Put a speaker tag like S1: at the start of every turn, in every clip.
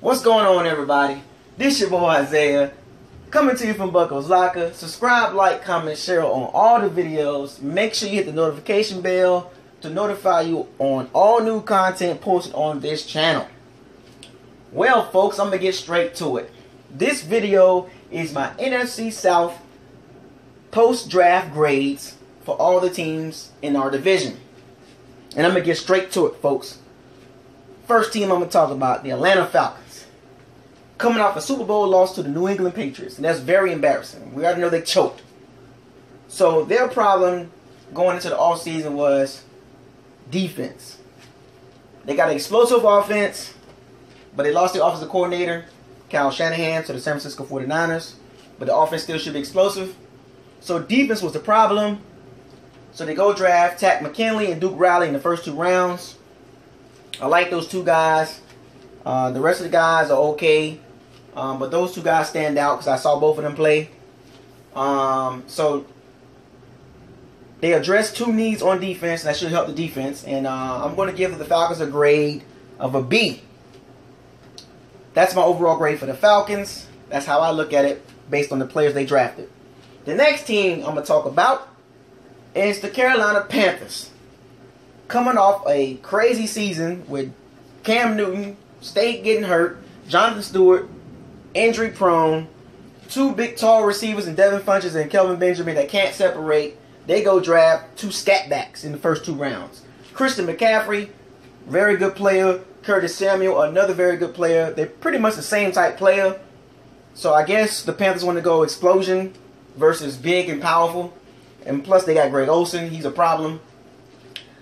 S1: What's going on, everybody? This your boy Isaiah, coming to you from Bucks Locker. Subscribe, like, comment, share on all the videos. Make sure you hit the notification bell to notify you on all new content posted on this channel. Well, folks, I'm going to get straight to it. This video is my NFC South post-draft grades for all the teams in our division. And I'm going to get straight to it, folks. First team I'm going to talk about, the Atlanta Falcons. Coming off a Super Bowl loss to the New England Patriots. And that's very embarrassing. We already know they choked. So their problem going into the offseason was defense. They got an explosive offense, but they lost their offensive coordinator, Kyle Shanahan, to the San Francisco 49ers. But the offense still should be explosive. So defense was the problem. So they go draft Takk McKinley and Duke Riley in the first 2 rounds. I like those 2 guys. The rest of the guys are okay. But those 2 guys stand out because I saw both of them play. So they addressed 2 needs on defense, and that should help the defense. And I'm going to give the Falcons a grade of a B. That's my overall grade for the Falcons. That's how I look at it based on the players they drafted. The next team I'm going to talk about is the Carolina Panthers. Coming off a crazy season with Cam Newton getting hurt, Jonathan Stewart injury prone, 2 big tall receivers in Devin Funchess and Kelvin Benjamin that can't separate. They go draft 2 scatbacks in the first 2 rounds. Christian McCaffery, very good player. Curtis Samuel, another very good player. They're pretty much the same type player. So I guess the Panthers want to go explosion versus big and powerful. And plus they got Greg Olsen. He's a problem.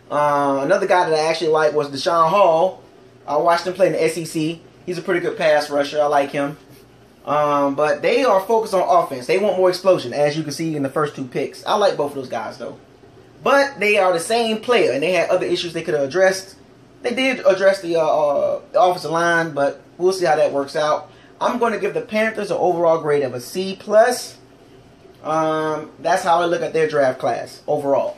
S1: Another guy that I actually like was Deshaun Hall. I watched him play in the SEC. He's a pretty good pass rusher. I like him. But they are focused on offense. They want more explosion, as you can see in the first 2 picks. I like both of those guys, though. But they are the same player, and they had other issues they could have addressed. They did address the offensive line, but we'll see how that works out. I'm going to give the Panthers an overall grade of a C+. That's how I look at their draft class overall.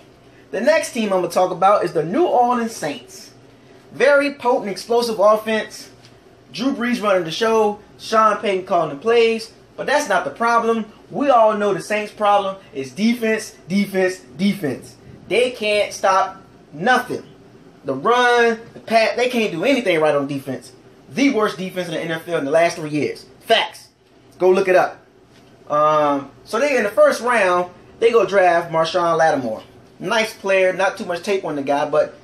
S1: The next team I'm going to talk about is the New Orleans Saints. Very potent, explosive offense. Drew Brees running the show. Sean Payton calling the plays. But that's not the problem. We all know the Saints' problem is defense, defense, defense. They can't stop nothing. The run, the pass, they can't do anything right on defense. The worst defense in the NFL in the last 3 years. Facts. Go look it up. So they in the first round, they go draft Marshon Lattimore. Nice player, not too much tape on the guy, but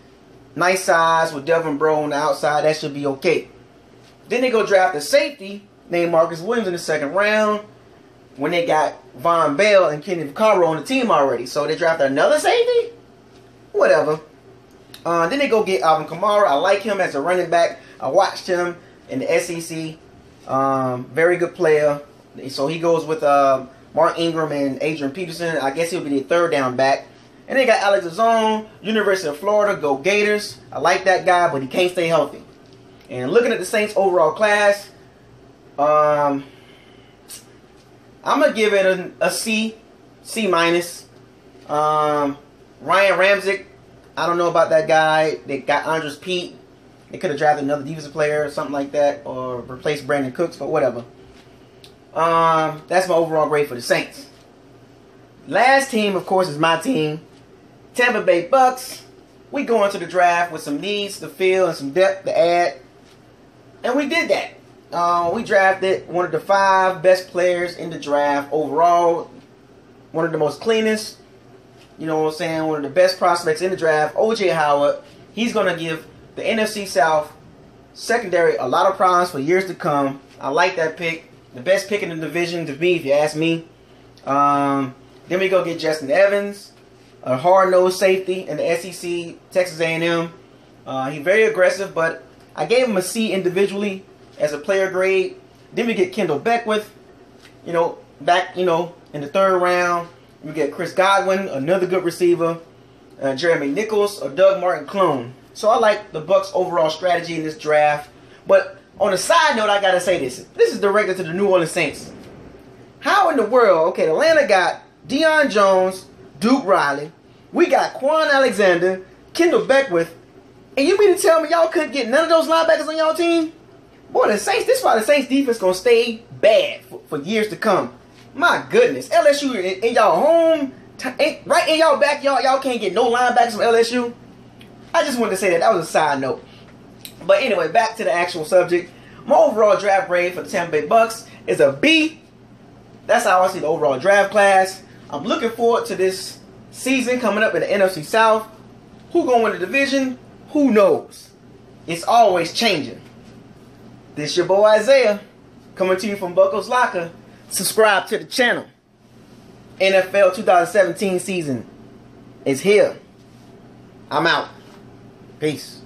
S1: nice size with Devin Bro on the outside. That should be okay. Then they go draft a safety named Marcus Williams in the 2nd round when they got Von Bell and Kenny Vaccaro on the team already. So they drafted another safety? Whatever. Then they go get Alvin Kamara. I like him as a running back. I watched him in the SEC. Very good player. So he goes with Mark Ingram and Adrian Peterson. I guess he'll be the 3rd down back. And they got Alex Zone, University of Florida. Go Gators. I like that guy, but he can't stay healthy. And looking at the Saints' overall class, I'm going to give it a C, C-. Ryan Ramczyk, I don't know about that guy. They got Andres Pete. They could have drafted another defensive player or something like that, or replaced Brandon Cooks, but whatever. That's my overall grade for the Saints. Last team, of course, is my team, Tampa Bay Bucs. We go into the draft with some needs to fill and some depth to add. And we did that. We drafted one of the 5 best players in the draft overall. One of the most cleanest, you know what I'm saying, one of the best prospects in the draft, O.J. Howard. He's going to give the NFC South secondary a lot of problems for years to come. I like that pick. The best pick in the division to me, if you ask me. Then we go get Justin Evans, a hard-nosed safety in the SEC, Texas A&M. He's very aggressive, but I gave him a C individually as a player grade. Then we get Kendall Beckwith, back, in the 3rd round. We get Chris Godwin, another good receiver. Jeremy Nichols, or Doug Martin clone. So I like the Bucs' overall strategy in this draft. But on a side note, I got to say this. This is directed to the New Orleans Saints. How in the world, okay, Atlanta got Deion Jones, Duke Riley. We got Quan Alexander, Kendall Beckwith. And you mean to tell me y'all couldn't get none of those linebackers on y'all team? Boy, the Saints, this is why the Saints defense gonna stay bad for years to come. My goodness. LSU in y'all home, right in y'all backyard, y'all can't get no linebackers from LSU. I just wanted to say that. That was a side note. But anyway, back to the actual subject. My overall draft grade for the Tampa Bay Bucs is a B. That's how I see the overall draft class. I'm looking forward to this season coming up in the NFC South. Who gonna win the division? Who knows? It's always changing. This your boy Isaiah, coming to you from Buckles Locker. Subscribe to the channel. NFL 2017 season is here. I'm out. Peace.